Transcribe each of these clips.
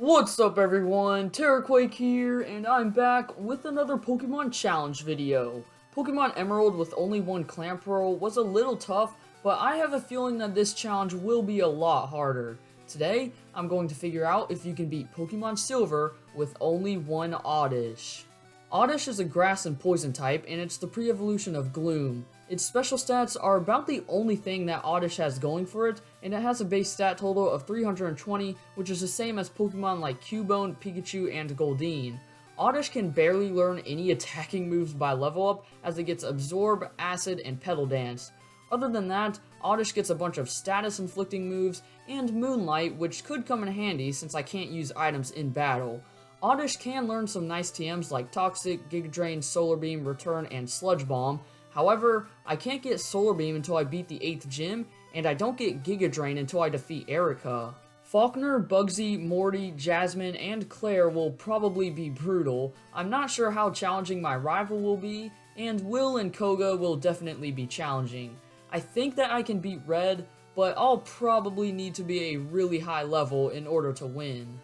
What's up everyone, Terraquake here, and I'm back with another Pokemon Challenge video. Pokemon Emerald with only one Clamp Roll was a little tough, but I have a feeling that this challenge will be a lot harder. Today, I'm going to figure out if you can beat Pokemon Silver with only one Oddish. Oddish is a grass and poison type, and it's the pre-evolution of Gloom. Its special stats are about the only thing that Oddish has going for it, and it has a base stat total of 320, which is the same as Pokemon like Cubone, Pikachu, and Goldeen. Oddish can barely learn any attacking moves by level up, as it gets Absorb, Acid, and Petal Dance. Other than that, Oddish gets a bunch of status-inflicting moves, and Moonlight, which could come in handy since I can't use items in battle. Oddish can learn some nice TMs like Toxic, Giga Drain, Solar Beam, Return, and Sludge Bomb. However, I can't get Solar Beam until I beat the 8th gym, and I don't get Giga Drain until I defeat Erica. Faulkner, Bugsy, Morty, Jasmine, and Claire will probably be brutal. I'm not sure how challenging my rival will be, and Will and Koga will definitely be challenging. I think that I can beat Red, but I'll probably need to be a really high level in order to win.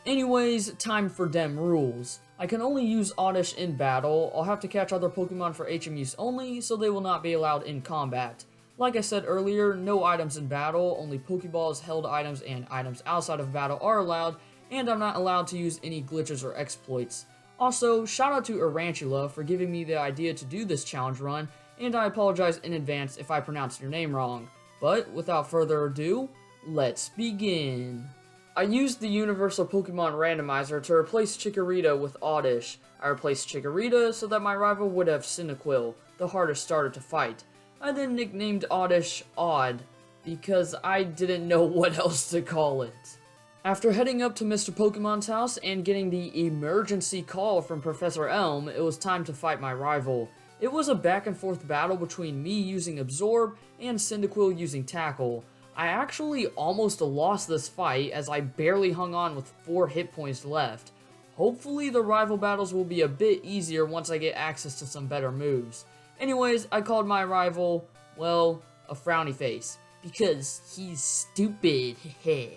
Anyways, time for dem rules. I can only use Oddish in battle. I'll have to catch other Pokemon for HM use only, so they will not be allowed in combat. Like I said earlier, no items in battle, only Pokeballs, held items, and items outside of battle are allowed, and I'm not allowed to use any glitches or exploits. Also, shout out to Arantula for giving me the idea to do this challenge run, and I apologize in advance if I pronounced your name wrong. But without further ado, let's begin. I used the Universal Pokemon Randomizer to replace Chikorita with Oddish. I replaced Chikorita so that my rival would have Cyndaquil, the hardest starter to fight. I then nicknamed Oddish Odd, because I didn't know what else to call it. After heading up to Mr. Pokemon's house and getting the emergency call from Professor Elm, it was time to fight my rival. It was a back and forth battle between me using Absorb and Cyndaquil using Tackle. I actually almost lost this fight as I barely hung on with 4 hit points left. Hopefully the rival battles will be a bit easier once I get access to some better moves. Anyways, I called my rival, well, a frowny face, because he's stupid, heh.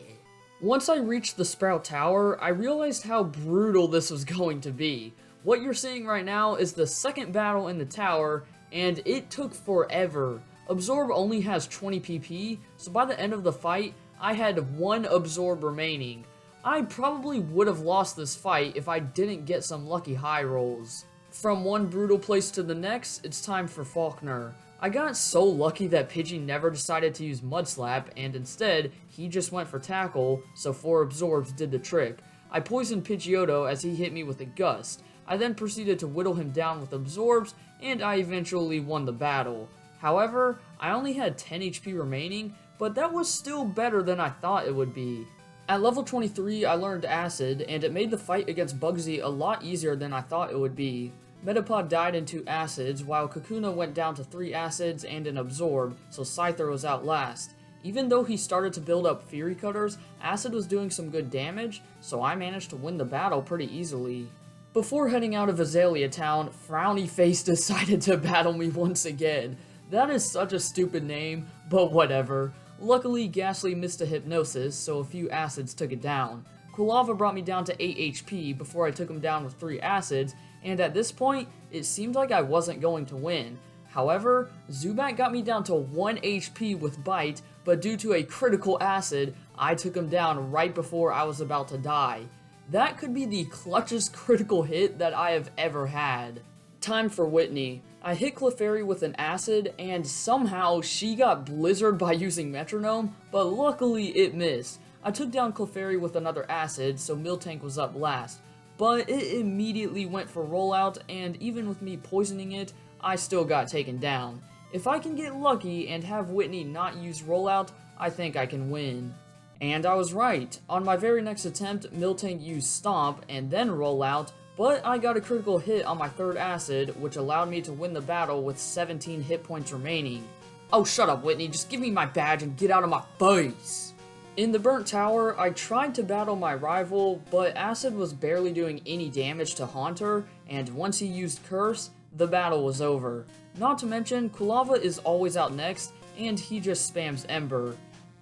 Once I reached the Sprout Tower, I realized how brutal this was going to be. What you're seeing right now is the second battle in the tower, and it took forever. Absorb only has 20 PP, so by the end of the fight, I had 1 Absorb remaining. I probably would have lost this fight if I didn't get some lucky high rolls. From one brutal place to the next, it's time for Faulkner. I got so lucky that Pidgey never decided to use Mud Slap, and instead, he just went for Tackle, so 4 Absorbs did the trick. I poisoned Pidgeotto as he hit me with a Gust. I then proceeded to whittle him down with Absorbs, and I eventually won the battle. However, I only had 10 HP remaining, but that was still better than I thought it would be. At level 23, I learned Acid, and it made the fight against Bugsy a lot easier than I thought it would be. Metapod died in 2 Acids, while Kakuna went down to 3 Acids and an Absorb, so Scyther was out last. Even though he started to build up Fury Cutters, Acid was doing some good damage, so I managed to win the battle pretty easily. Before heading out of Azalea Town, Frowny Face decided to battle me once again. That is such a stupid name, but whatever. Luckily, Ghastly missed a Hypnosis, so a few Acids took it down. Quilava brought me down to 8 HP before I took him down with 3 Acids, and at this point, it seemed like I wasn't going to win. However, Zubat got me down to 1 HP with Bite, but due to a critical Acid, I took him down right before I was about to die. That could be the clutchest critical hit that I have ever had. Time for Whitney. I hit Clefairy with an Acid, and somehow she got Blizzard by using Metronome, but luckily it missed. I took down Clefairy with another Acid, so Miltank was up last. But it immediately went for Rollout, and even with me poisoning it, I still got taken down. If I can get lucky and have Whitney not use Rollout, I think I can win. And I was right. On my very next attempt, Miltank used Stomp and then Rollout, but I got a critical hit on my 3rd Acid, which allowed me to win the battle with 17 hit points remaining. Oh, shut up, Whitney, just give me my badge and get out of my face! In the Burnt Tower, I tried to battle my rival, but Acid was barely doing any damage to Haunter, and once he used Curse, the battle was over. Not to mention, Quilava is always out next, and he just spams Ember.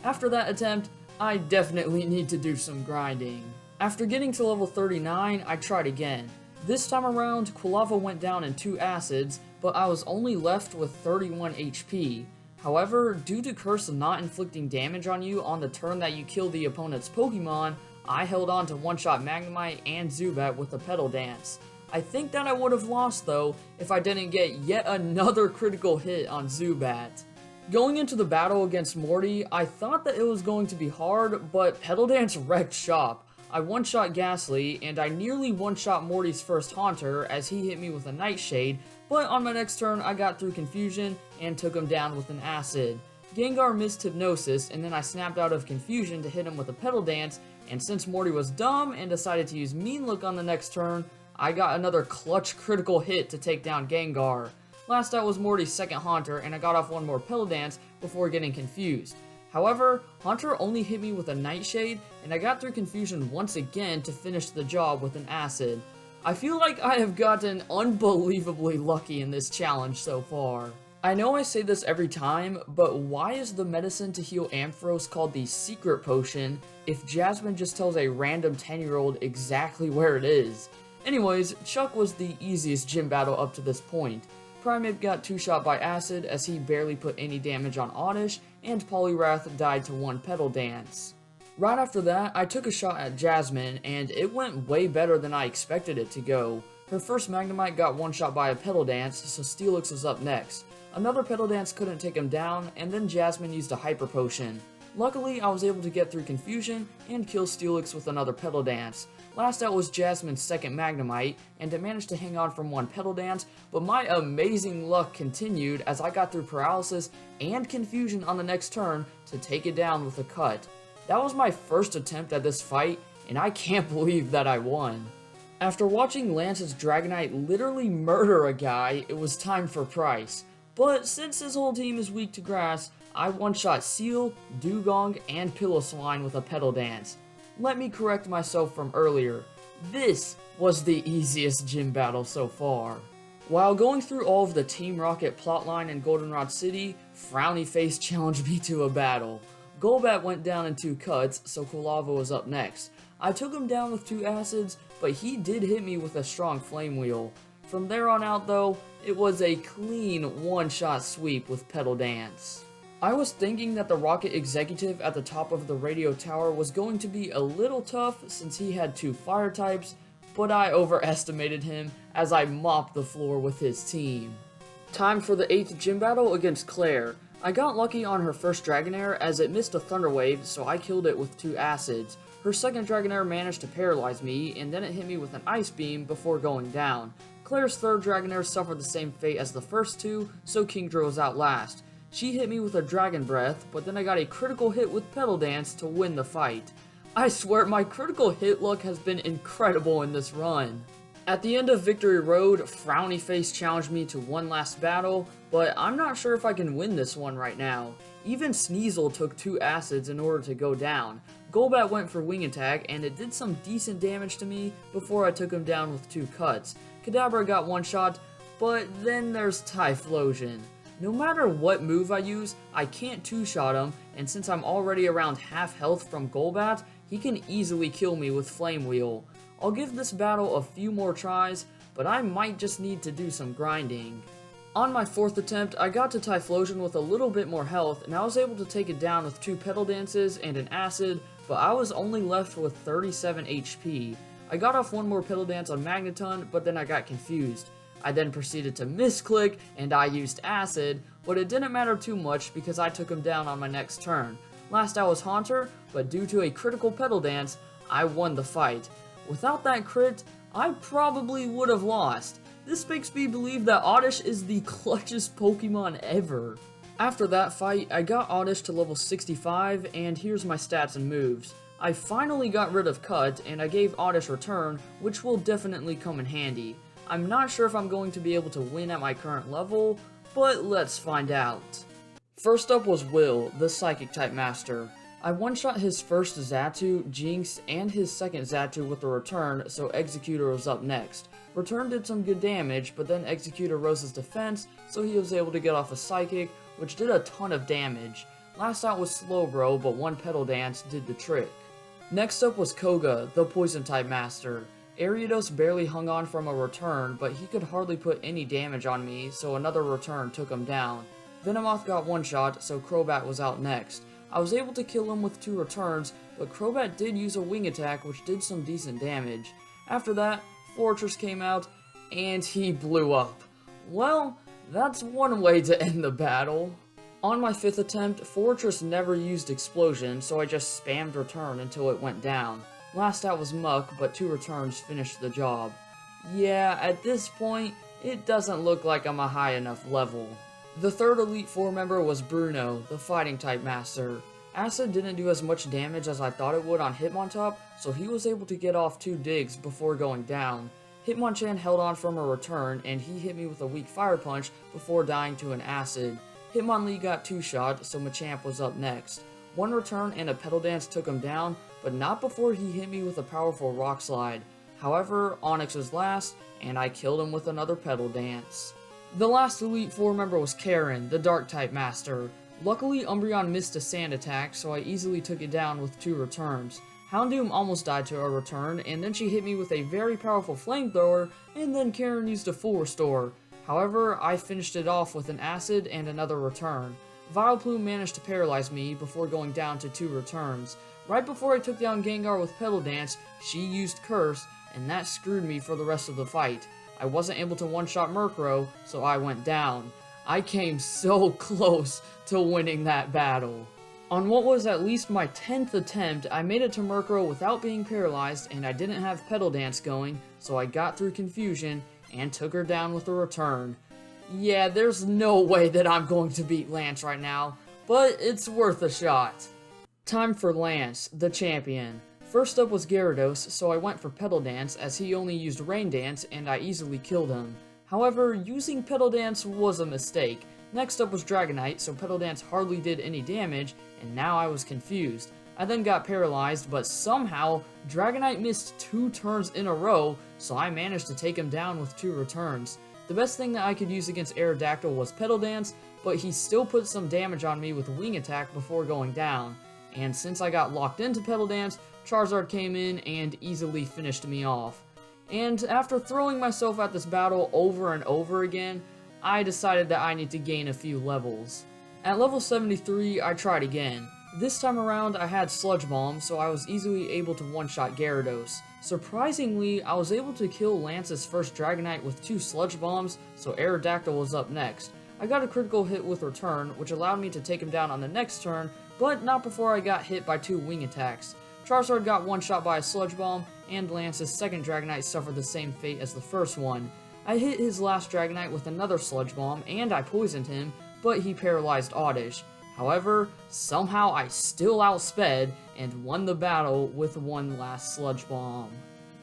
After that attempt, I definitely need to do some grinding. After getting to level 39, I tried again. This time around, Quilava went down in 2 acids, but I was only left with 31 HP. However, due to Curse not inflicting damage on you on the turn that you kill the opponent's Pokemon, I held on to one-shot Magnemite and Zubat with a Petal Dance. I think that I would have lost though if I didn't get yet another critical hit on Zubat. Going into the battle against Morty, I thought that it was going to be hard, but Petal Dance wrecked shop. I one-shot Ghastly, and I nearly one-shot Morty's first Haunter as he hit me with a Nightshade, but on my next turn I got through Confusion and took him down with an Acid. Gengar missed Hypnosis, and then I snapped out of Confusion to hit him with a Petal Dance, and since Morty was dumb and decided to use Mean Look on the next turn, I got another clutch critical hit to take down Gengar. Last out was Morty's second Haunter, and I got off one more Petal Dance before getting confused. However, Haunter only hit me with a Nightshade, and I got through Confusion once again to finish the job with an Acid. I feel like I have gotten unbelievably lucky in this challenge so far. I know I say this every time, but why is the medicine to heal Ampharos called the Secret Potion if Jasmine just tells a random 10-year-old exactly where it is? Anyways, Chuck was the easiest gym battle up to this point. Primeape got 2-shot by Acid as he barely put any damage on Oddish, and Poliwrath died to 1 Petal Dance. Right after that, I took a shot at Jasmine, and it went way better than I expected it to go. Her first Magnemite got 1-shot by a Petal Dance, so Steelix was up next. Another Petal Dance couldn't take him down, and then Jasmine used a Hyper Potion. Luckily, I was able to get through Confusion and kill Steelix with another Petal Dance. Last out was Jasmine's second Magnemite, and it managed to hang on from 1 Petal Dance, but my amazing luck continued as I got through Paralysis and Confusion on the next turn to take it down with a cut. That was my first attempt at this fight, and I can't believe that I won. After watching Lance's Dragonite literally murder a guy, it was time for Price. But since his whole team is weak to grass, I one-shot Seal, Dugong, and Piloswine with a Petal Dance. Let me correct myself from earlier. This was the easiest gym battle so far. While going through all of the Team Rocket plotline in Goldenrod City, Frowny Face challenged me to a battle. Golbat went down in 2 cuts, so Quilava was up next. I took him down with 2 acids, but he did hit me with a strong Flame Wheel. From there on out though, it was a clean one-shot sweep with Petal Dance. I was thinking that the Rocket Executive at the top of the radio tower was going to be a little tough since he had 2 fire types, but I overestimated him as I mopped the floor with his team. Time for the 8th gym battle against Claire. I got lucky on her first Dragonair as it missed a Thunder Wave, so I killed it with 2 acids. Her second Dragonair managed to paralyze me, and then it hit me with an Ice Beam before going down. Claire's third Dragonair suffered the same fate as the first 2, so Kingdra was out last. She hit me with a Dragon Breath, but then I got a critical hit with Petal Dance to win the fight. I swear my critical hit luck has been incredible in this run. At the end of Victory Road, Frowny Face challenged me to one last battle, but I'm not sure if I can win this one right now. Even Sneasel took 2 acids in order to go down. Golbat went for Wing Attack, and it did some decent damage to me before I took him down with 2 cuts. Kadabra got 1 shot, but then there's Typhlosion. No matter what move I use, I can't 2-shot him, and since I'm already around half health from Golbat, he can easily kill me with Flame Wheel. I'll give this battle a few more tries, but I might just need to do some grinding. On my 4th attempt, I got to Typhlosion with a little bit more health, and I was able to take it down with 2 Petal Dances and an Acid, but I was only left with 37 HP. I got off one more Petal Dance on Magneton, but then I got confused. I then proceeded to misclick, and I used Acid, but it didn't matter too much because I took him down on my next turn. Last out was Haunter, but due to a critical Petal Dance, I won the fight. Without that crit, I probably would have lost. This makes me believe that Oddish is the clutchest Pokemon ever. After that fight, I got Oddish to level 65, and here's my stats and moves. I finally got rid of Cut, and I gave Oddish Return, which will definitely come in handy. I'm not sure if I'm going to be able to win at my current level, but let's find out. First up was Will, the Psychic-type Master. I one-shot his first Xatu, Jinx, and his second Xatu with a Return, so Executor was up next. Return did some good damage, but then Executor rose his defense, so he was able to get off a Psychic, which did a ton of damage. Last out was Slowbro, but one Petal Dance did the trick. Next up was Koga, the poison type master. Ariados barely hung on from a return, but he could hardly put any damage on me, so another return took him down. Venomoth got one shot, so Crobat was out next. I was able to kill him with 2 returns, but Crobat did use a wing attack which did some decent damage. After that, Fortress came out, and he blew up. Well, that's one way to end the battle. On my 5th attempt, Fortress never used Explosion, so I just spammed return until it went down. Last out was Muck, but 2 returns finished the job. Yeah, at this point, it doesn't look like I'm a high enough level. The 3rd Elite Four member was Bruno, the fighting type master. Acid didn't do as much damage as I thought it would on Hitmontop, so he was able to get off 2 digs before going down. Hitmonchan held on from a return, and he hit me with a weak fire punch before dying to an acid. Hitmonlee got 2 shot, so Machamp was up next. 1 return and a Petal Dance took him down, but not before he hit me with a powerful Rock Slide. However, Onix was last, and I killed him with another Petal Dance. The last Elite Four member was Karen, the Dark-type master. Luckily, Umbreon missed a Sand attack, so I easily took it down with 2 returns. Houndoom almost died to a return, and then she hit me with a very powerful Flamethrower, and then Karen used a full restore. However, I finished it off with an Acid and another return. Vileplume managed to paralyze me before going down to 2 returns. Right before I took down Gengar with Petal Dance, she used Curse, and that screwed me for the rest of the fight. I wasn't able to one-shot Murkrow, so I went down. I came so close to winning that battle. On what was at least my 10th attempt, I made it to Murkrow without being paralyzed, and I didn't have Petal Dance going, so I got through confusion and took her down with a return. Yeah, there's no way that I'm going to beat Lance right now, but it's worth a shot. Time for Lance, the champion. First up was Gyarados, so I went for Petal Dance as he only used Rain Dance and I easily killed him. However, using Petal Dance was a mistake. Next up was Dragonite, so Petal Dance hardly did any damage, and now I was confused. I then got paralyzed, but somehow, Dragonite missed 2 turns in a row, so I managed to take him down with 2 returns. The best thing that I could use against Aerodactyl was Petal Dance, but he still put some damage on me with Wing Attack before going down. And since I got locked into Petal Dance, Charizard came in and easily finished me off. And after throwing myself at this battle over and over again, I decided that I need to gain a few levels. At level 73, I tried again. This time around, I had Sludge Bomb, so I was easily able to one-shot Gyarados. Surprisingly, I was able to kill Lance's first Dragonite with 2 Sludge Bombs, so Aerodactyl was up next. I got a critical hit with Return, which allowed me to take him down on the next turn, but not before I got hit by 2 Wing Attacks. Charizard got one shot by a Sludge Bomb, and Lance's second Dragonite suffered the same fate as the first one. I hit his last Dragonite with another Sludge Bomb, and I poisoned him, but he paralyzed Oddish. However, somehow I still outsped and won the battle with one last Sludge Bomb.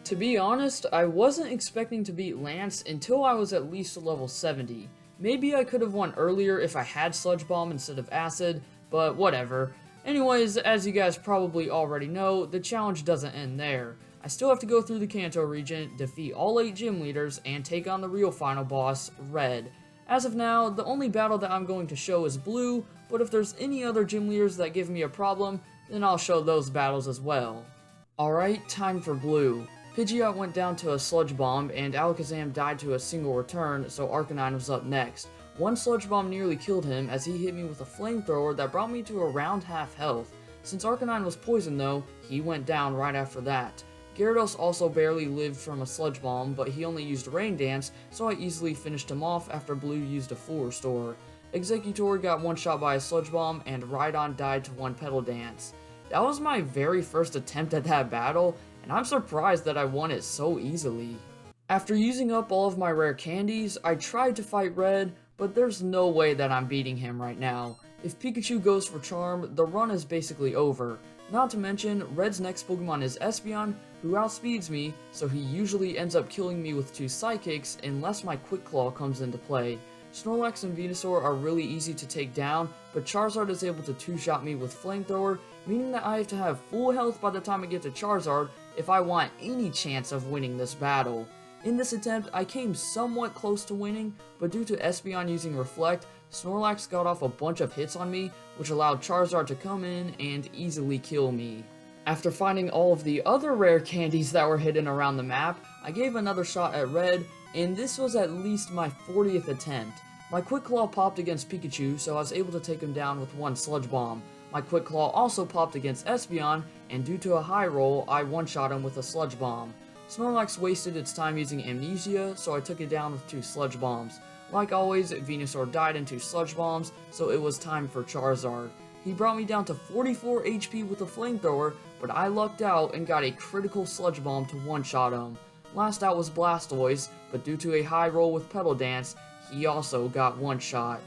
To be honest, I wasn't expecting to beat Lance until I was at least level 70. Maybe I could have won earlier if I had Sludge Bomb instead of Acid, but whatever. Anyways, as you guys probably already know, the challenge doesn't end there. I still have to go through the Kanto region, defeat all 8 gym leaders, and take on the real final boss, Red. As of now, the only battle that I'm going to show is Blue, but if there's any other gym leaders that give me a problem, then I'll show those battles as well. Alright, time for Blue. Pidgeot went down to a Sludge Bomb, and Alakazam died to a single return, so Arcanine was up next. One Sludge Bomb nearly killed him as he hit me with a Flamethrower that brought me to around half health. Since Arcanine was poisoned though, he went down right after that. Gyarados also barely lived from a Sludge Bomb, but he only used Rain Dance, so I easily finished him off after Blue used a full restore. Exeggutor got one shot by a Sludge Bomb, and Rhydon died to one Petal Dance. That was my very first attempt at that battle, and I'm surprised that I won it so easily. After using up all of my rare candies, I tried to fight Red, but there's no way that I'm beating him right now. If Pikachu goes for Charm, the run is basically over. Not to mention, Red's next Pokemon is Espeon, who outspeeds me, so he usually ends up killing me with 2 Psychics unless my Quick Claw comes into play. Snorlax and Venusaur are really easy to take down, but Charizard is able to 2-shot me with Flamethrower, meaning that I have to have full health by the time I get to Charizard if I want any chance of winning this battle. In this attempt, I came somewhat close to winning, but due to Espeon using Reflect, Snorlax got off a bunch of hits on me, which allowed Charizard to come in and easily kill me. After finding all of the other rare candies that were hidden around the map, I gave another shot at red, and this was at least my 40th attempt. My Quick Claw popped against Pikachu, so I was able to take him down with one Sludge Bomb. My Quick Claw also popped against Espeon, and due to a high roll, I one-shot him with a Sludge Bomb. Snorlax wasted its time using Amnesia, so I took it down with 2 Sludge Bombs. Like always, Venusaur died in 2 Sludge Bombs, so it was time for Charizard. He brought me down to 44 HP with a Flamethrower, but I lucked out and got a critical Sludge Bomb to one-shot him. Last out was Blastoise, but due to a high roll with Petal Dance, he also got one shot.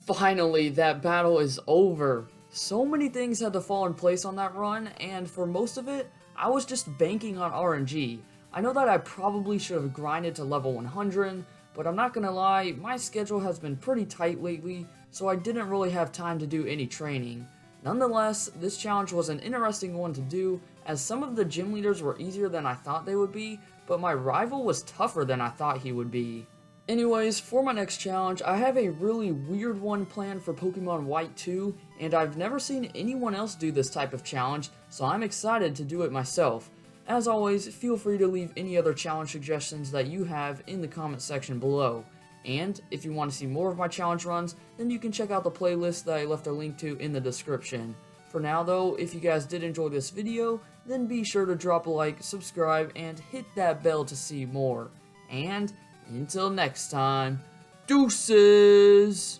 Finally, that battle is over. So many things had to fall in place on that run, and for most of it, I was just banking on RNG. I know that I probably should have grinded to level 100, but I'm not gonna lie, my schedule has been pretty tight lately, so I didn't really have time to do any training. Nonetheless, this challenge was an interesting one to do, as some of the gym leaders were easier than I thought they would be, but my rival was tougher than I thought he would be. Anyways, for my next challenge, I have a really weird one planned for Pokemon White 2, and I've never seen anyone else do this type of challenge, so I'm excited to do it myself. As always, feel free to leave any other challenge suggestions that you have in the comment section below. And if you want to see more of my challenge runs, then you can check out the playlist that I left a link to in the description. For now though, if you guys did enjoy this video, then be sure to drop a like, subscribe, and hit that bell to see more. And until next time, deuces!